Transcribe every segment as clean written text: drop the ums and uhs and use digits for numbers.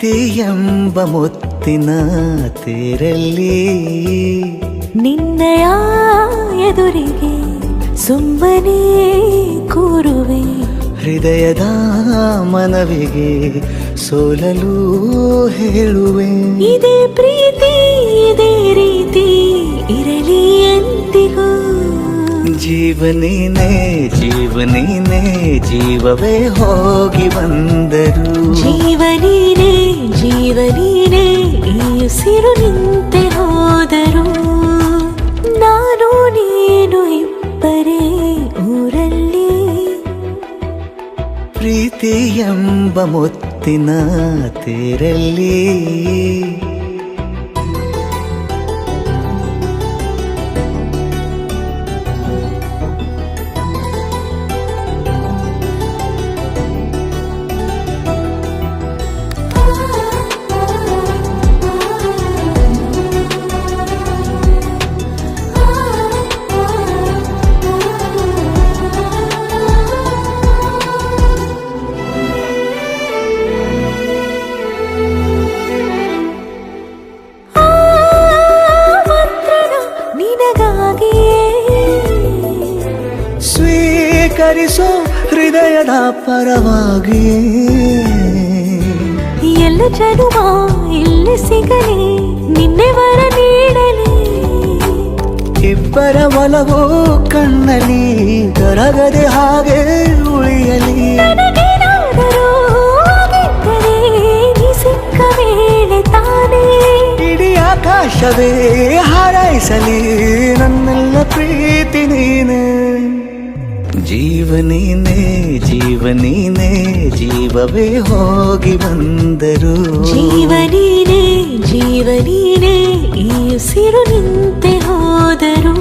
ಪ್ರೀತಿ ಎಂಬ ಮುತ್ತಿನ ತೇರಲ್ಲಿ ನಿನ್ನಯ ಎದುರಿಗೆ ಸುಮ್ಮನೆ ಕೂರುವೆ, ಹೃದಯದ ಮನವಿಗೆ ಸೋಲಲು ಹೇಳುವೆ. ಇದೇ ಪ್ರೀತಿ ಇದೇ ರೀತಿ ಇರಲಿ ಎಂದಿಗೂ. ಜೀವನೇನೆ ಜೀವನೇನೆ ಜೀವವೇ ಹೋಗಿ ಬಂದರು. ಜೀವನೀನೇ ಜೀವನೀನೇ ಈ ಉಸಿರು ನಿಂತೆ ಹೋದರು. ನಾನು ನೀನು ಇಬ್ಬರೇ ಊರಲ್ಲಿ. ಪ್ರೀತಿ ಎಂಬ ಮುತ್ತಿನ ತೇರಲ್ಲಿ ಸ್ವೀಕರಿಸೋ ಹೃದಯದ ಪರವಾಗಿ. ಎಲ್ಲ ಜನುಮ ಇಲ್ಲಿ ಸಿಗಲಿ, ನಿನ್ನೆ ವರ ನೀಡಲಿ. ಇಬ್ಬರ ಒಲವು ಕಣ್ಣಲ್ಲಿ ಕರಗದೆ ಹಾಗೆ ಉಳಿಯಲಿ. ನನಗೇನಾದರೂ ಆಗಿದ್ದರೆ ನೀ ಸಿಕ್ಕ ವೇಳೆ ತಾನೇ ಇಡೀ ಆಕಾಶವೇ ಹಾರೈಸಲಿ ನನ್ನೆಲ್ಲ ಪ್ರೀತಿ ನೀನೆ. ಜೀವನೀನೇ ಜೀವನೀನೇ ಜೀವವೇ ಹೋಗಿ ಬಂದರು. ಜೀವನೀನೇ ಜೀವನೀನೇ ಈ ಉಸಿರು ನಿಂತೆ ಹೋದರು.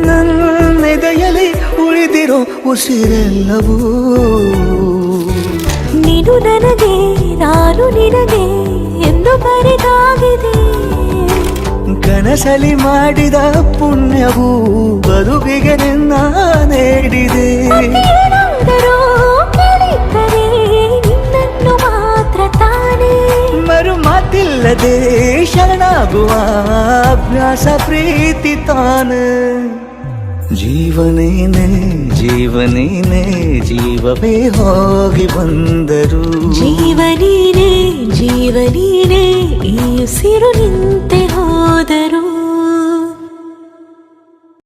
ನನ್ನೆದೆಯಲ್ಲಿ ಉಳಿದಿರೋ ಉಸಿರೆಲ್ಲವೂ ನೀನು ನನಗೆ ನಾನು ನಿನಗೆ ಎಂದು ಬರೆದಾಗಿದೆ. ಕನಸಲಿ ಮಾಡಿದ ಪುಣ್ಯವು ಬದುಕಿಗೆ ನಿನ್ನ ನೀಡಿದೆ. ಏನಾದರೂ ಕೇಳಿದ್ದರೆ ನಿನ್ನನ್ನು ಮಾತ್ರ ತಾನೇ. ಮರು ಮಾತಿಲ್ಲದೆ ಶರಣಾಗುವ ಅಭ್ಯಾಸ ಪ್ರೀತಿ ತಾನೆ. ಜೀವನೇನೆ ಜೀವನೇನೆ ಜೀವವೇ ಹೋಗಿ ಬಂದರು. ಜೀವನೀನೇ ಜೀವನೀನೇ ಈ ಉಸಿರು ನಿಂತೆ ಹೋದರು.